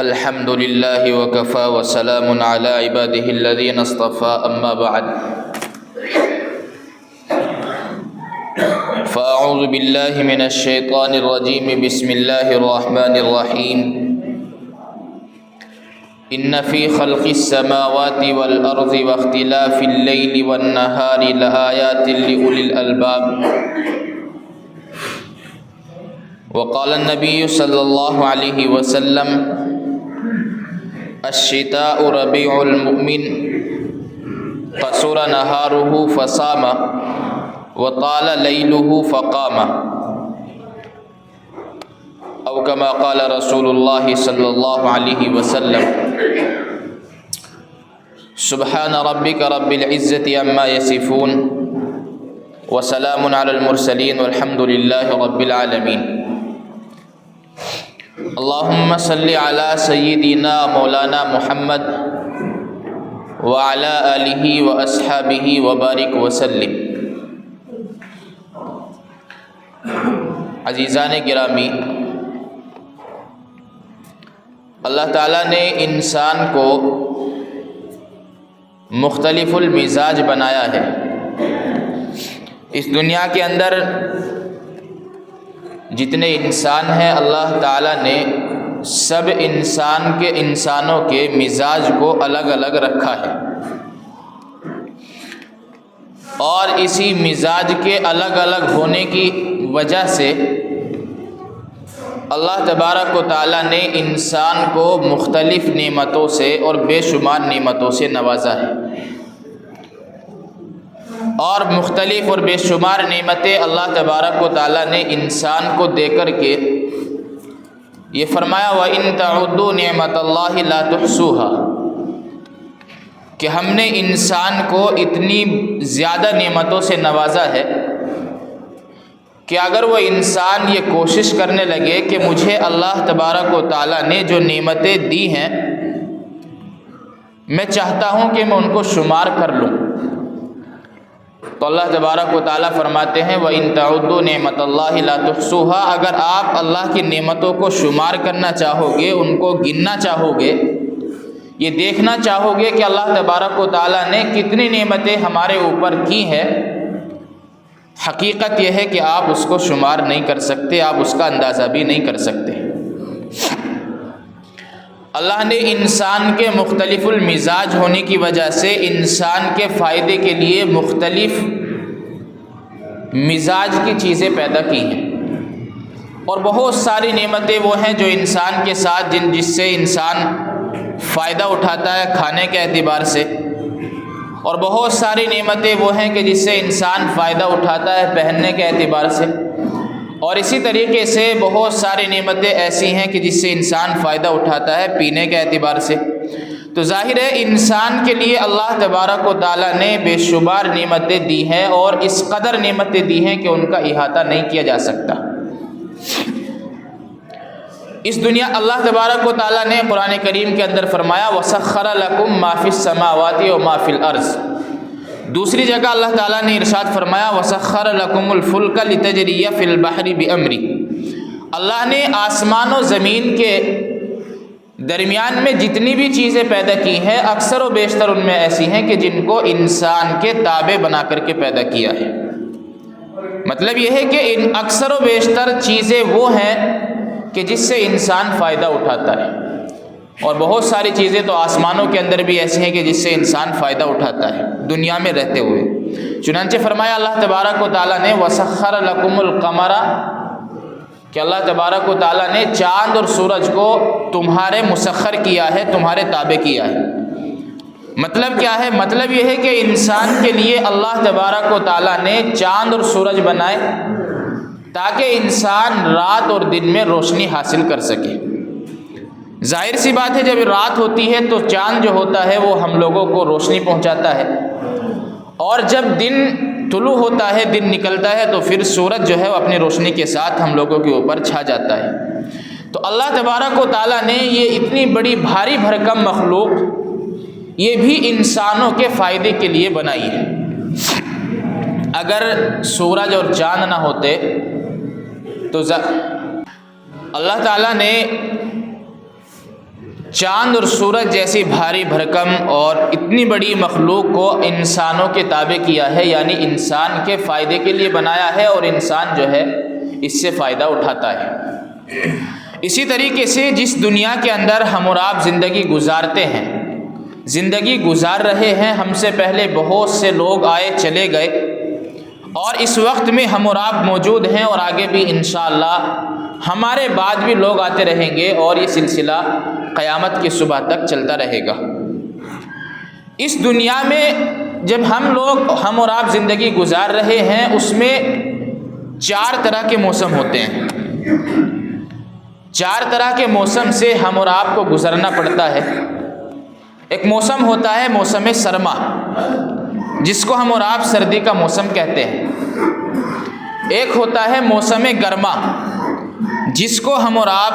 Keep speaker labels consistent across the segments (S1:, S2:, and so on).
S1: الحمد لله وكفى وسلام على عباده الذين اصطفى أما بعد فأعوذ بالله من الشيطان الرجيم بسم الله الرحمن الرحيم إن في خلق السماوات والأرض واختلاف الليل والنهار لآيات لأولي الألباب وقال النبي صلى الله عليه وسلم الشتاء ربيع المؤمن قصر نهاره فصام وطال ليله فقام أو كما قال رسول الله صلى الله عليه وسلم سبحان ربك رب العزة عما يصفون وسلام على المرسلين والحمد لله رب العالمين اللهم صل على سيدنا مولانا محمد وعلى آله وأصحابه وبارك وسلم۔ عزیزان گرامی، اللہ تعالیٰ نے انسان کو مختلف المزاج بنایا ہے۔ اس دنیا کے اندر جتنے انسان ہیں اللہ تعالیٰ نے سب انسانوں کے مزاج کو الگ الگ رکھا ہے، اور اسی مزاج کے الگ الگ ہونے کی وجہ سے اللہ تبارک و تعالیٰ نے انسان کو مختلف نعمتوں سے اور بے شمار نعمتوں سے نوازا ہے، اور مختلف اور بے شمار نعمتیں اللہ تبارک و تعالیٰ نے انسان کو دے کر کے یہ فرمایا وَإِن تَعُدُّوا نِعْمَةَ اللَّهِ لَا تُحْصُوهَا، کہ ہم نے انسان کو اتنی زیادہ نعمتوں سے نوازا ہے کہ اگر وہ انسان یہ کوشش کرنے لگے کہ مجھے اللہ تبارک و تعالیٰ نے جو نعمتیں دی ہیں میں چاہتا ہوں کہ میں ان کو شمار کر لوں، تو اللہ تبارک و تعالیٰ فرماتے ہیں وَإِن تَعُدُّوا نِعْمَةَ اللَّهِ لَا تُحْصُوهَا، اگر آپ اللہ کی نعمتوں کو شمار کرنا چاہو گے، ان کو گننا چاہو گے، یہ دیکھنا چاہو گے کہ اللہ تبارک و تعالیٰ نے کتنی نعمتیں ہمارے اوپر کی ہیں، حقیقت یہ ہے کہ آپ اس کو شمار نہیں کر سکتے، آپ اس کا اندازہ بھی نہیں کر سکتے۔ اللہ نے انسان کے مختلف المزاج ہونے کی وجہ سے انسان کے فائدے کے لیے مختلف مزاج کی چیزیں پیدا کی ہیں، اور بہت ساری نعمتیں وہ ہیں جو انسان کے ساتھ جس سے انسان فائدہ اٹھاتا ہے کھانے کے اعتبار سے، اور بہت ساری نعمتیں وہ ہیں کہ جس سے انسان فائدہ اٹھاتا ہے پہننے کے اعتبار سے، اور اسی طریقے سے بہت ساری نعمتیں ایسی ہیں کہ جس سے انسان فائدہ اٹھاتا ہے پینے کے اعتبار سے۔ تو ظاہر ہے انسان کے لیے اللہ تبارک و تعالیٰ نے بے شمار نعمتیں دی ہیں، اور اس قدر نعمتیں دی ہیں کہ ان کا احاطہ نہیں کیا جا سکتا۔ اس دنیا اللہ تبارک و تعالیٰ نے قرآن کریم کے اندر فرمایا وَسَخَّرَ لَكُم مَّا فِي السَّمَاوَاتِ وَمَا فِي الْأَرْضِ، دوسری جگہ اللہ تعالیٰ نے ارشاد فرمایا وَسَخَّرَ لَكُمُ الْفُلْكَ لِتَجْرِيَ فِي الْبَحْرِ بِأَمْرِهِ، اللہ نے آسمان و زمین کے درمیان میں جتنی بھی چیزیں پیدا کی ہیں اکثر و بیشتر ان میں ایسی ہیں کہ جن کو انسان کے تابع بنا کر کے پیدا کیا ہے۔ مطلب یہ ہے کہ ان اکثر و بیشتر چیزیں وہ ہیں کہ جس سے انسان فائدہ اٹھاتا ہے، اور بہت ساری چیزیں تو آسمانوں کے اندر بھی ایسی ہیں کہ جس سے انسان فائدہ اٹھاتا ہے دنیا میں رہتے ہوئے۔ چنانچہ فرمایا اللہ تبارک و تعالیٰ نے وَسَخَّرَ لَكُمُ الْقَمَرَ، کہ اللہ تبارک و تعالیٰ نے چاند اور سورج کو تمہارے مسخر کیا ہے، تمہارے تابع کیا ہے۔ مطلب کیا ہے؟ مطلب یہ ہے کہ انسان کے لیے اللہ تبارک و تعالیٰ نے چاند اور سورج بنائے تاکہ انسان رات اور دن میں روشنی حاصل کر سکے۔ ظاہر سی بات ہے جب رات ہوتی ہے تو چاند جو ہوتا ہے وہ ہم لوگوں کو روشنی پہنچاتا ہے، اور جب دن طلوع ہوتا ہے، دن نکلتا ہے، تو پھر سورج جو ہے وہ اپنی روشنی کے ساتھ ہم لوگوں کے اوپر چھا جاتا ہے۔ تو اللہ تبارک و تعالیٰ نے یہ اتنی بڑی بھاری بھرکم مخلوق یہ بھی انسانوں کے فائدے کے لیے بنائی ہے۔ اگر سورج اور چاند نہ ہوتے تو اللہ تعالیٰ نے چاند اور سورج جیسی بھاری بھرکم اور اتنی بڑی مخلوق کو انسانوں کے تابع کیا ہے، یعنی انسان کے فائدے کے لیے بنایا ہے اور انسان جو ہے اس سے فائدہ اٹھاتا ہے۔ اسی طریقے سے جس دنیا کے اندر ہم اور آپ زندگی گزارتے ہیں، زندگی گزار رہے ہیں، ہم سے پہلے بہت سے لوگ آئے چلے گئے، اور اس وقت میں ہم اور آپ موجود ہیں، اور آگے بھی انشاءاللہ ہمارے بعد بھی لوگ آتے رہیں گے، اور یہ سلسلہ قیامت کی صبح تک چلتا رہے گا۔ اس دنیا میں جب ہم اور آپ زندگی گزار رہے ہیں، اس میں 4 طرح کے موسم ہوتے ہیں۔ 4 طرح کے موسم سے ہم اور آپ کو گزرنا پڑتا ہے۔ ایک موسم ہوتا ہے موسم سرما، جس کو ہم اور آپ سردی کا موسم کہتے ہیں۔ ایک ہوتا ہے موسم گرما، جس کو ہم اور آپ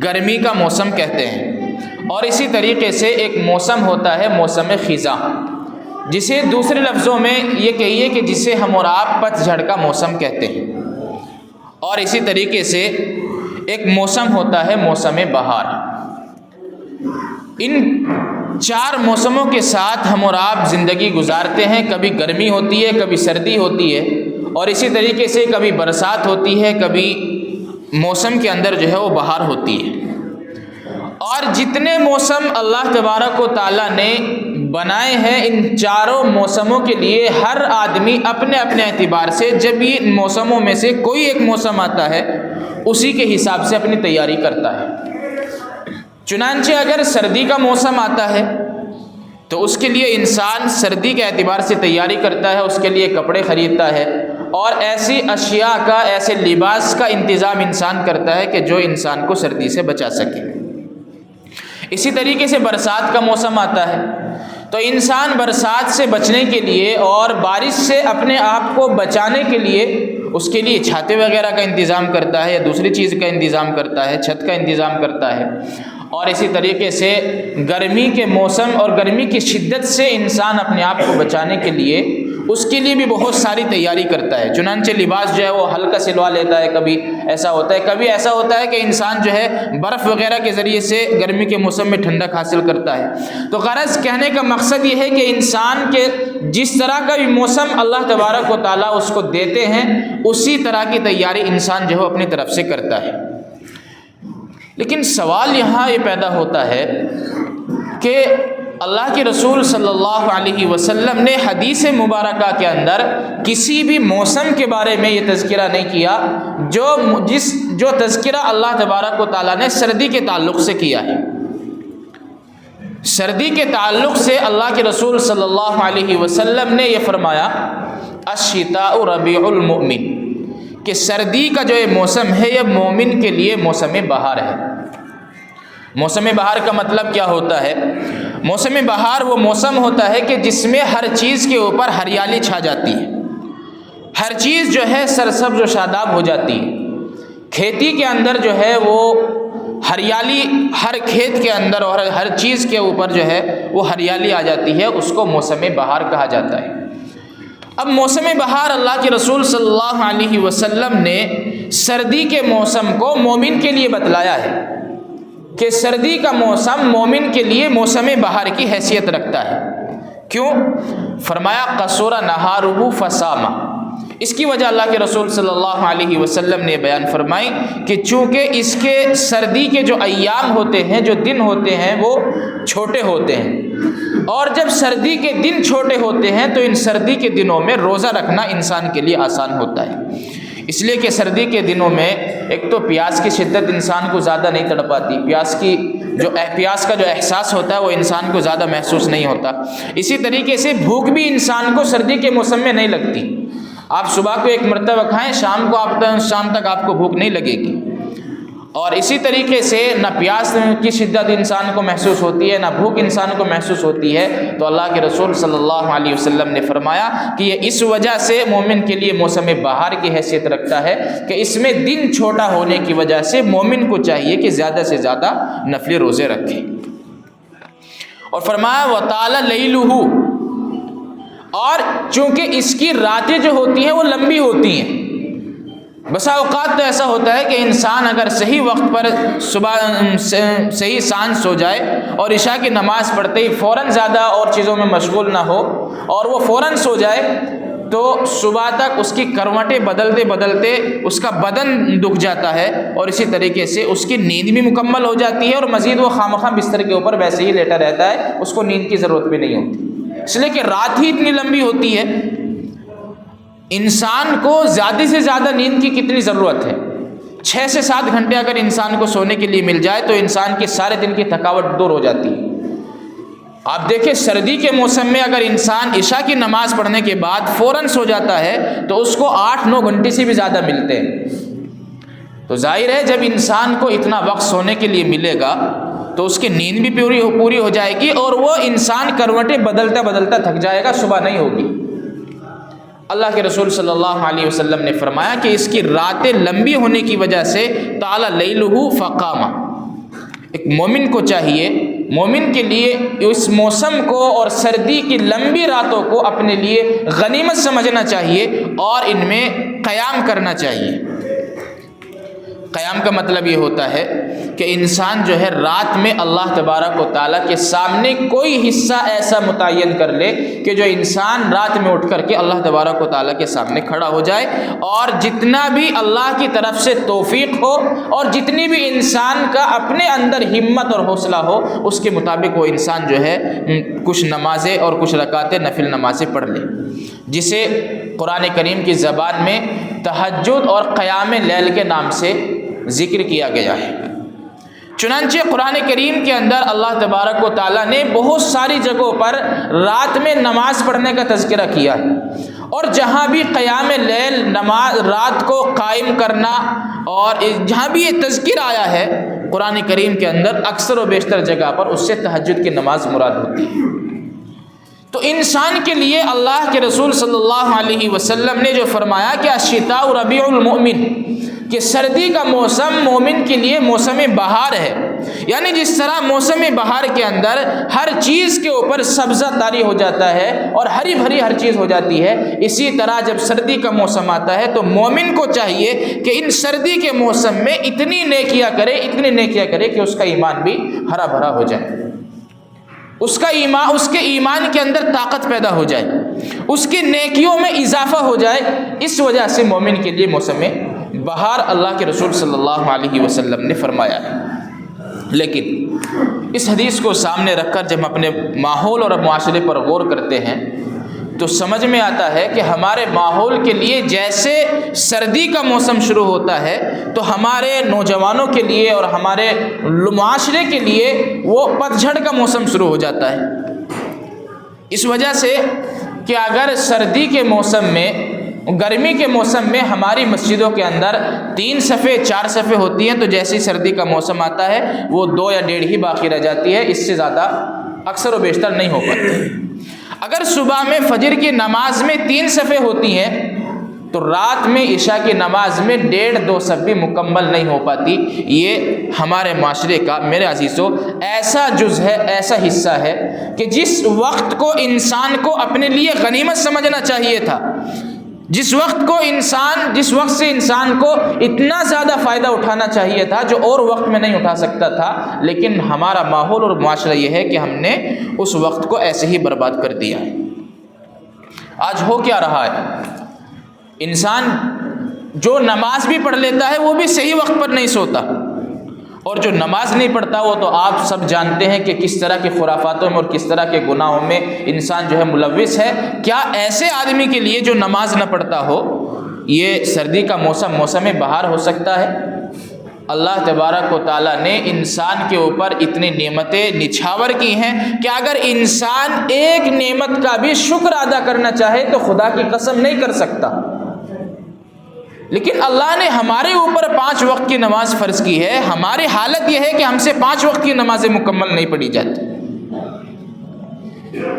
S1: گرمی کا موسم کہتے ہیں، اور اسی طریقے سے ایک موسم ہوتا ہے موسم خزاں، جسے دوسرے لفظوں میں یہ کہیے کہ جسے ہم اور آپ پت جھڑ کا موسم کہتے ہیں، اور اسی طریقے سے ایک موسم ہوتا ہے موسم بہار۔ ان 4 موسموں کے ساتھ ہم اور آپ زندگی گزارتے ہیں۔ کبھی گرمی ہوتی ہے، کبھی سردی ہوتی ہے، اور اسی طریقے سے کبھی برسات ہوتی ہے، کبھی موسم کے اندر جو ہے وہ بہار ہوتی ہے۔ اور جتنے موسم اللہ تبارک و تعالیٰ نے بنائے ہیں، ان 4 موسموں کے لیے ہر آدمی اپنے اپنے اعتبار سے جب یہ ان موسموں میں سے کوئی ایک موسم آتا ہے، اسی کے حساب سے اپنی تیاری کرتا ہے۔ چنانچہ اگر سردی کا موسم آتا ہے تو اس کے لیے انسان سردی کے اعتبار سے تیاری کرتا ہے، اس کے لیے کپڑے خریدتا ہے، اور ایسی اشیاء کا، ایسے لباس کا انتظام انسان کرتا ہے کہ جو انسان کو سردی سے بچا سکے۔ اسی طریقے سے برسات کا موسم آتا ہے تو انسان برسات سے بچنے کے لیے اور بارش سے اپنے آپ کو بچانے کے لیے اس کے لیے چھاتے وغیرہ کا انتظام کرتا ہے، یا دوسری چیز کا انتظام کرتا ہے، چھت کا انتظام کرتا ہے۔ اور اسی طریقے سے گرمی کے موسم اور گرمی کی شدت سے انسان اپنے آپ کو بچانے کے لیے اس کے لیے بھی بہت ساری تیاری کرتا ہے۔ چنانچہ لباس جو ہے وہ ہلکا سلوا لیتا ہے، کبھی ایسا ہوتا ہے کہ انسان جو ہے برف وغیرہ کے ذریعے سے گرمی کے موسم میں ٹھنڈک حاصل کرتا ہے۔ تو غرض کہنے کا مقصد یہ ہے کہ انسان کے جس طرح کا بھی موسم اللہ تبارک و تعالیٰ اس کو دیتے ہیں، اسی طرح کی تیاری انسان جو ہے اپنی طرف سے کرتا ہے۔ لیکن سوال یہاں یہ پیدا ہوتا ہے کہ اللہ کے رسول صلی اللہ علیہ وسلم نے حدیث مبارکہ کے اندر کسی بھی موسم کے بارے میں یہ تذکرہ نہیں کیا جو تذکرہ اللہ تبارک و تعالیٰ نے سردی کے تعلق سے کیا ہے۔ سردی کے تعلق سے اللہ کے رسول صلی اللہ علیہ وسلم نے یہ فرمایا الشتاء ربیع المؤمن، کہ سردی کا جو یہ موسم ہے یہ مومن کے لیے موسم بہار ہے۔ موسم بہار کا مطلب کیا ہوتا ہے؟ موسم بہار وہ موسم ہوتا ہے کہ جس میں ہر چیز کے اوپر ہریالی چھا جاتی ہے، ہر چیز جو ہے سرسبز و شاداب ہو جاتی ہے۔ کھیتی کے اندر جو ہے وہ ہریالی، ہر کھیت کے اندر اور ہر چیز کے اوپر جو ہے وہ ہریالی آ جاتی ہے، اس کو موسم بہار کہا جاتا ہے۔ اب موسم بہار اللہ کے رسول صلی اللہ علیہ وسلم نے سردی کے موسم کو مومن کے لیے بتلایا ہے کہ سردی کا موسم مومن کے لیے موسم بہار کی حیثیت رکھتا ہے۔ کیوں؟ فرمایا قصور نہارہ فصام۔ اس کی وجہ اللہ کے رسول صلی اللہ علیہ وسلم نے بیان فرمائی کہ چونکہ اس کے سردی کے جو ایام ہوتے ہیں، جو دن ہوتے ہیں، وہ چھوٹے ہوتے ہیں، اور جب سردی کے دن چھوٹے ہوتے ہیں تو ان سردی کے دنوں میں روزہ رکھنا انسان کے لیے آسان ہوتا ہے۔ اس لیے کہ سردی کے دنوں میں ایک تو پیاس کی شدت انسان کو زیادہ نہیں تڑپاتی، پیاس کا جو احساس ہوتا ہے وہ انسان کو زیادہ محسوس نہیں ہوتا۔ اسی طریقے سے بھوک بھی انسان کو سردی کے موسم میں نہیں لگتی۔ آپ صبح کو ایک مرتبہ کھائیں، شام تک آپ کو بھوک نہیں لگے گی۔ اور اسی طریقے سے نہ پیاس کی شدت انسان کو محسوس ہوتی ہے، نہ بھوک انسان کو محسوس ہوتی ہے۔ تو اللہ کے رسول صلی اللہ علیہ وسلم نے فرمایا کہ یہ اس وجہ سے مومن کے لیے موسم بہار کی حیثیت رکھتا ہے کہ اس میں دن چھوٹا ہونے کی وجہ سے مومن کو چاہیے کہ زیادہ سے زیادہ نفلی روزے رکھے۔ اور فرمایا وَطَالَ لَيْلُهُ، اور چونکہ اس کی راتیں جو ہوتی ہیں وہ لمبی ہوتی ہیں، بسا اوقات تو ایسا ہوتا ہے کہ انسان اگر صحیح وقت پر صبح صحیح سانج سو جائے اور عشاء کی نماز پڑھتے ہی فوراً زیادہ اور چیزوں میں مشغول نہ ہو اور وہ فوراً سو جائے تو صبح تک اس کی کروٹیں بدلتے بدلتے اس کا بدن دکھ جاتا ہے اور اسی طریقے سے اس کی نیند بھی مکمل ہو جاتی ہے اور مزید وہ خامخواہ بستر کے اوپر ویسے ہی لیٹا رہتا ہے، اس کو نیند کی ضرورت بھی نہیں ہوتی، اس لیے کہ رات ہی اتنی لمبی ہوتی ہے۔ انسان کو زیادہ سے زیادہ نیند کی کتنی ضرورت ہے؟ 6 سے 7 گھنٹے اگر انسان کو سونے کے لیے مل جائے تو انسان کی سارے دن کی تھکاوٹ دور ہو جاتی ہے۔ آپ دیکھیں سردی کے موسم میں اگر انسان عشاء کی نماز پڑھنے کے بعد فوراً سو جاتا ہے تو اس کو 8-9 گھنٹے سے بھی زیادہ ملتے ہیں۔ تو ظاہر ہے جب انسان کو اتنا وقت سونے کے لیے ملے گا تو اس کی نیند بھی پوری ہو جائے گی اور وہ انسان کروٹیں بدلتا بدلتا تھک جائے گا، صبح نہیں ہوگی۔ اللہ کے رسول صلی اللہ علیہ وسلم نے فرمایا کہ اس کی راتیں لمبی ہونے کی وجہ سے طال لیلہ فقام، ایک مومن کو چاہیے، مومن کے لیے اس موسم کو اور سردی کی لمبی راتوں کو اپنے لیے غنیمت سمجھنا چاہیے اور ان میں قیام کرنا چاہیے۔ قیام کا مطلب یہ ہوتا ہے کہ انسان جو ہے رات میں اللہ تبارک و تعالیٰ کے سامنے کوئی حصہ ایسا متعین کر لے کہ جو انسان رات میں اٹھ کر کے اللہ تبارک و تعالیٰ کے سامنے کھڑا ہو جائے اور جتنا بھی اللہ کی طرف سے توفیق ہو اور جتنی بھی انسان کا اپنے اندر ہمت اور حوصلہ ہو اس کے مطابق وہ انسان جو ہے کچھ نمازیں اور کچھ رکعتیں نفل نمازیں پڑھ لے، جسے قرآن کریم کی زبان میں تہجد اور قیام لیل کے نام سے ذکر کیا گیا ہے۔ چنانچہ قرآن کریم کے اندر اللہ تبارک و تعالیٰ نے بہت ساری جگہوں پر رات میں نماز پڑھنے کا تذکرہ کیا ہے، اور جہاں بھی قیام لیل نماز رات کو قائم کرنا اور جہاں بھی یہ تذکر آیا ہے قرآن کریم کے اندر اکثر و بیشتر جگہ پر اس سے تہجد کی نماز مراد ہوتی ہے۔ تو انسان کے لیے اللہ کے رسول صلی اللہ علیہ وسلم نے جو فرمایا کہ الشتاء ربیع المؤمن، کہ سردی کا موسم مومن کے لیے موسم بہار ہے، یعنی جس طرح موسم بہار کے اندر ہر چیز کے اوپر سبزہ طاری ہو جاتا ہے اور ہری بھری ہر چیز ہو جاتی ہے، اسی طرح جب سردی کا موسم آتا ہے تو مومن کو چاہیے کہ ان سردی کے موسم میں اتنی نیکیاں کرے کہ اس کا ایمان بھی ہرا بھرا ہو جائے، اس کے ایمان کے اندر طاقت پیدا ہو جائے، اس کی نیکیوں میں اضافہ ہو جائے۔ اس وجہ سے مومن کے لیے موسم بہار اللہ کے رسول صلی اللہ علیہ وسلم نے فرمایا ہے۔ لیکن اس حدیث کو سامنے رکھ کر جب ہم اپنے ماحول اور معاشرے پر غور کرتے ہیں تو سمجھ میں آتا ہے کہ ہمارے ماحول کے لیے جیسے سردی کا موسم شروع ہوتا ہے تو ہمارے نوجوانوں کے لیے اور ہمارے معاشرے کے لیے وہ پتجھڑ کا موسم شروع ہو جاتا ہے، اس وجہ سے کہ اگر سردی کے موسم میں، گرمی کے موسم میں ہماری مسجدوں کے اندر 3 صفیں 4 صفیں ہوتی ہیں تو جیسے سردی کا موسم آتا ہے وہ 2 یا 1.5 ہی باقی رہ جاتی ہے، اس سے زیادہ اکثر و بیشتر نہیں ہو پاتی۔ اگر صبح میں فجر کی نماز میں 3 صفیں ہوتی ہیں تو رات میں عشاء کی نماز میں 1.5-2 صف بھی مکمل نہیں ہو پاتی۔ یہ ہمارے معاشرے کا میرے عزیزو ایسا جز ہے، ایسا حصہ ہے کہ جس وقت کو انسان کو اپنے لیے غنیمت سمجھنا چاہیے تھا، جس وقت سے انسان کو اتنا زیادہ فائدہ اٹھانا چاہیے تھا جو اور وقت میں نہیں اٹھا سکتا تھا، لیکن ہمارا ماحول اور معاشرہ یہ ہے کہ ہم نے اس وقت کو ایسے ہی برباد کر دیا۔ آج ہو کیا رہا ہے، انسان جو نماز بھی پڑھ لیتا ہے وہ بھی صحیح وقت پر نہیں سوتا، اور جو نماز نہیں پڑھتا وہ تو آپ سب جانتے ہیں کہ کس طرح کے خرافاتوں میں اور کس طرح کے گناہوں میں انسان جو ہے ملوث ہے۔ کیا ایسے آدمی کے لیے جو نماز نہ پڑھتا ہو یہ سردی کا موسم بہار ہو سکتا ہے؟ اللہ تبارک و تعالیٰ نے انسان کے اوپر اتنی نعمتیں نچھاور کی ہیں کہ اگر انسان ایک نعمت کا بھی شکر ادا کرنا چاہے تو خدا کی قسم نہیں کر سکتا، لیکن اللہ نے ہمارے اوپر 5 وقت کی نماز فرض کی ہے، ہماری حالت یہ ہے کہ ہم سے 5 وقت کی نمازیں مکمل نہیں پڑھی جاتی۔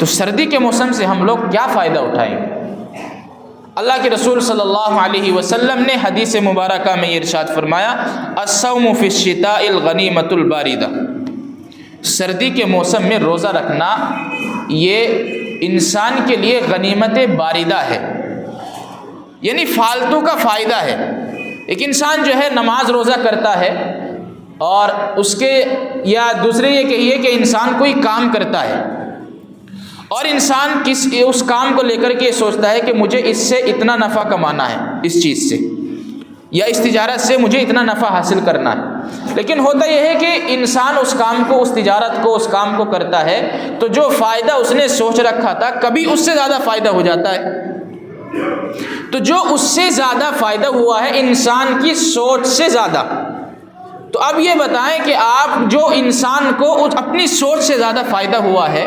S1: تو سردی کے موسم سے ہم لوگ کیا فائدہ اٹھائیں؟ اللہ کے رسول صلی اللہ علیہ وسلم نے حدیث مبارکہ میں یہ ارشاد فرمایا، الصوم فی الشتاء الغنیمۃ الباردہ، سردی کے موسم میں روزہ رکھنا یہ انسان کے لیے غنیمت باردہ ہے، یعنی فالتو کا فائدہ ہے۔ ایک انسان جو ہے نماز روزہ کرتا ہے اور اس کے یا دوسرے یہ کہیے کہ انسان کوئی کام کرتا ہے اور انسان اس کام کو لے کر کے سوچتا ہے کہ مجھے اس سے اتنا نفع کمانا ہے، اس چیز سے یا اس تجارت سے مجھے اتنا نفع حاصل کرنا ہے، لیکن ہوتا یہ ہے کہ انسان اس کام کو، اس تجارت کو، اس کام کو کرتا ہے تو جو فائدہ اس نے سوچ رکھا تھا کبھی اس سے زیادہ فائدہ ہو جاتا ہے۔ تو جو اس سے زیادہ فائدہ ہوا ہے انسان کی سوچ سے زیادہ، تو اب یہ بتائیں کہ آپ جو انسان کو اپنی سوچ سے زیادہ فائدہ ہوا ہے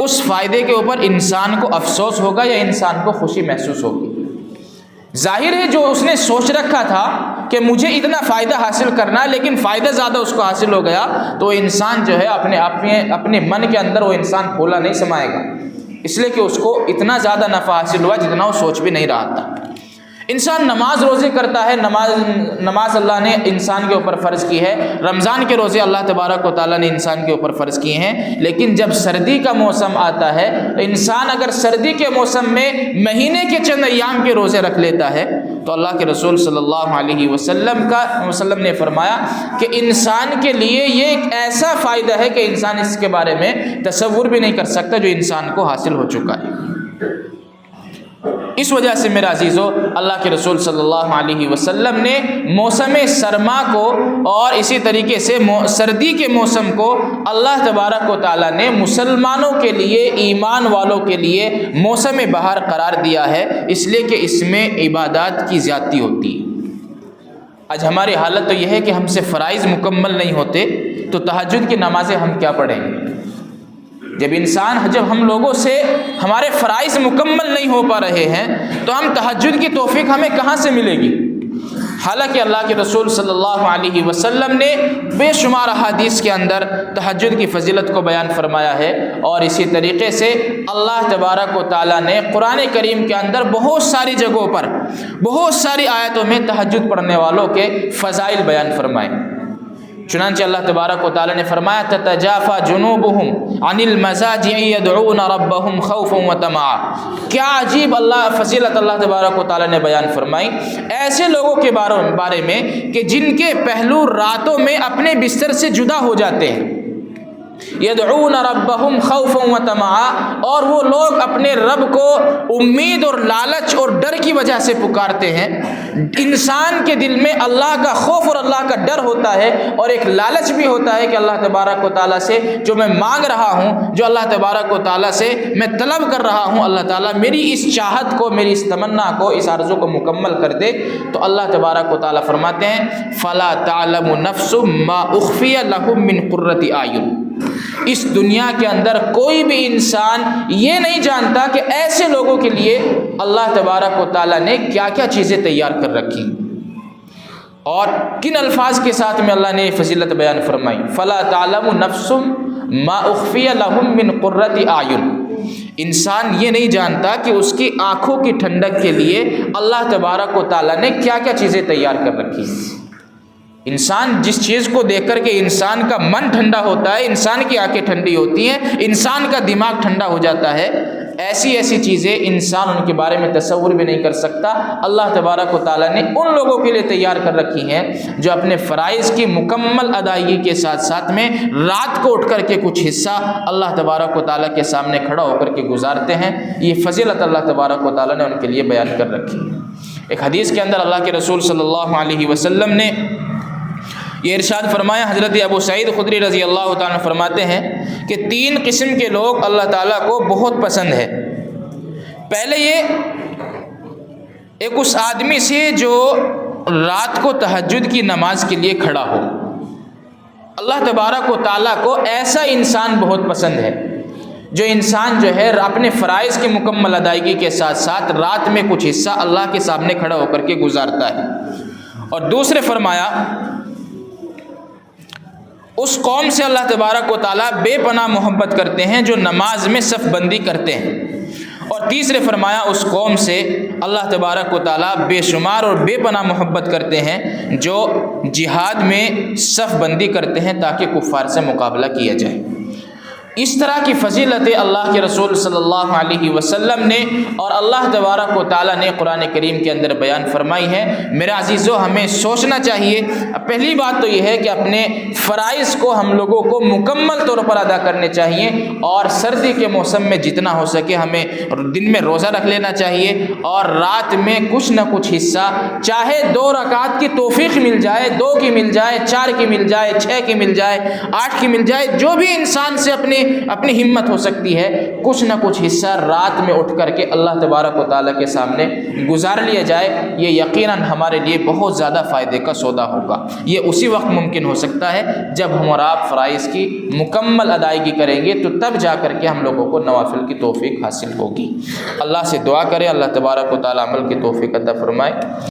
S1: اس فائدے کے اوپر انسان کو افسوس ہوگا یا انسان کو خوشی محسوس ہوگی؟ ظاہر ہے جو اس نے سوچ رکھا تھا کہ مجھے اتنا فائدہ حاصل کرنا ہے لیکن فائدہ زیادہ اس کو حاصل ہو گیا تو وہ انسان جو ہے اپنے من کے اندر وہ انسان پھولا نہیں سمائے گا، اس لیے کہ اس کو اتنا زیادہ نفع حاصل ہوا جتنا وہ سوچ بھی نہیں رہا تھا۔ انسان نماز روزے کرتا ہے، نماز اللہ نے انسان کے اوپر فرض کی ہے، رمضان کے روزے اللہ تبارک و تعالیٰ نے انسان کے اوپر فرض کیے ہیں، لیکن جب سردی کا موسم آتا ہے تو انسان اگر سردی کے موسم میں مہینے کے چند ایام کے روزے رکھ لیتا ہے تو اللہ کے رسول صلی اللہ علیہ وسلم نے فرمایا کہ انسان کے لیے یہ ایک ایسا فائدہ ہے کہ انسان اس کے بارے میں تصور بھی نہیں کر سکتا جو انسان کو حاصل ہو چکا ہے۔ اس وجہ سے میرے عزیزو اللہ کے رسول صلی اللہ علیہ وسلم نے موسم سرما کو اور اسی طریقے سے سردی کے موسم کو اللہ تبارک و تعالیٰ نے مسلمانوں کے لیے، ایمان والوں کے لیے موسم بہار قرار دیا ہے، اس لیے کہ اس میں عبادات کی زیادتی ہوتی ہے۔ آج ہماری حالت تو یہ ہے کہ ہم سے فرائض مکمل نہیں ہوتے تو تہجد کی نمازیں ہم کیا پڑھیں گے؟ جب ہم لوگوں سے ہمارے فرائض مکمل نہیں ہو پا رہے ہیں تو ہم تہجد کی توفیق ہمیں کہاں سے ملے گی؟ حالانکہ اللہ کے رسول صلی اللہ علیہ وسلم نے بے شمار احادیث کے اندر تہجد کی فضیلت کو بیان فرمایا ہے، اور اسی طریقے سے اللہ تبارک و تعالیٰ نے قرآن کریم کے اندر بہت ساری جگہوں پر، بہت ساری آیتوں میں تہجد پڑھنے والوں کے فضائل بیان فرمائے۔ چنانچہ اللہ تبارک و تعالیٰ نے فرمایا تتجافا جنوبہم عن المضاجع یدعون ربہم خوفا وطمعا۔ کیا عجیب فضیلت اللہ تبارک و تعالیٰ نے بیان فرمائی ایسے لوگوں کے بارے میں کہ جن کے پہلو راتوں میں اپنے بستر سے جدا ہو جاتے ہیں، یدعون ربہم خوفا وطمعا، اور وہ لوگ اپنے رب کو امید اور لالچ اور ڈر کی وجہ سے پکارتے ہیں۔ انسان کے دل میں اللہ کا خوف اور اللہ کا ڈر ہوتا ہے اور ایک لالچ بھی ہوتا ہے کہ اللہ تبارک و تعالیٰ سے جو میں مانگ رہا ہوں، جو اللہ تبارک و تعالیٰ سے میں طلب کر رہا ہوں، اللہ تعالیٰ میری اس چاہت کو، میری اس تمنا کو، اس آرزو کو مکمل کر دے۔ تو اللہ تبارک و تعالیٰ فرماتے ہیں فلا تعلم نفس ما اخفی لهم من قرۃ اعین۔ اس دنیا کے اندر کوئی بھی انسان یہ نہیں جانتا کہ ایسے لوگوں کے لیے اللہ تبارک و تعالیٰ نے کیا کیا چیزیں تیار کر رکھی اور کن الفاظ کے ساتھ میں اللہ نے یہ فضیلت بیان فرمائی۔ فلا تعلم نفس ما اخفی لهم من قرۃ اعین۔ انسان یہ نہیں جانتا کہ اس کی آنکھوں کی ٹھنڈک کے لیے اللہ تبارک و تعالیٰ نے کیا کیا چیزیں تیار کر رکھی۔ انسان جس چیز کو دیکھ کر کے انسان کا من ٹھنڈا ہوتا ہے، انسان کی آنکھیں ٹھنڈی ہوتی ہیں، انسان کا دماغ ٹھنڈا ہو جاتا ہے، ایسی چیزیں انسان ان کے بارے میں تصور بھی نہیں کر سکتا۔ اللہ تبارک و تعالیٰ نے ان لوگوں کے لیے تیار کر رکھی ہیں جو اپنے فرائض کی مکمل ادائیگی کے ساتھ ساتھ میں رات کو اٹھ کر کے کچھ حصہ اللہ تبارک و تعالیٰ کے سامنے کھڑا ہو کر کے گزارتے ہیں۔ یہ فضیلت اللہ تبارک و تعالیٰ نے ان کے لیے بیان کر رکھی ہے۔ ایک حدیث کے اندر اللہ کے رسول صلی اللہ علیہ وسلم نے یہ ارشاد فرمایا، حضرت ابو سعید خدری رضی اللہ تعالیٰ عنہ فرماتے ہیں کہ 3 قسم کے لوگ اللہ تعالیٰ کو بہت پسند ہے۔ پہلے یہ ایک اس آدمی سے جو رات کو تہجد کی نماز کے لیے کھڑا ہو۔ اللہ تبارک و تعالیٰ کو ایسا انسان بہت پسند ہے جو انسان جو ہے اپنے فرائض کی مکمل ادائیگی کے ساتھ ساتھ رات میں کچھ حصہ اللہ کے سامنے کھڑا ہو کر کے گزارتا ہے۔ اور دوسرے فرمایا اس قوم سے اللہ تبارک و تعالیٰ بے پناہ محبت کرتے ہیں جو نماز میں صف بندی کرتے ہیں۔ اور تیسرے فرمایا اس قوم سے اللہ تبارک و تعالیٰ بے شمار اور بے پناہ محبت کرتے ہیں جو جہاد میں صف بندی کرتے ہیں تاکہ کفار سے مقابلہ کیا جائے۔ اس طرح کی فضیلتیں اللہ کے رسول صلی اللہ علیہ وسلم نے اور اللہ تبارک و تعالیٰ نے قرآن کریم کے اندر بیان فرمائی ہے۔ میرے عزیزو، ہمیں سوچنا چاہیے، پہلی بات تو یہ ہے کہ اپنے فرائض کو ہم لوگوں کو مکمل طور پر ادا کرنے چاہیے، اور سردی کے موسم میں جتنا ہو سکے ہمیں دن میں روزہ رکھ لینا چاہیے، اور رات میں کچھ نہ کچھ حصہ، چاہے 2 رکعت کی توفیق مل جائے، 2 کی مل جائے، 4 کی مل جائے، 6 کی مل جائے، 8 کی مل جائے، جو بھی انسان سے اپنی ہمت ہو سکتی ہے، کچھ نہ کچھ حصہ رات میں اٹھ کر کے اللہ تبارک و تعالیٰ کے سامنے گزار لیا جائے۔ یہ یقیناً ہمارے لیے بہت زیادہ فائدے کا سودا ہوگا۔ یہ اسی وقت ممکن ہو سکتا ہے جب ہم اور آپ فرائض کی مکمل ادائیگی کریں گے، تو تب جا کر کے ہم لوگوں کو نوافل کی توفیق حاصل ہوگی۔ اللہ سے دعا کریں اللہ تبارک و تعالیٰ عمل کی توفیق عطا فرمائے۔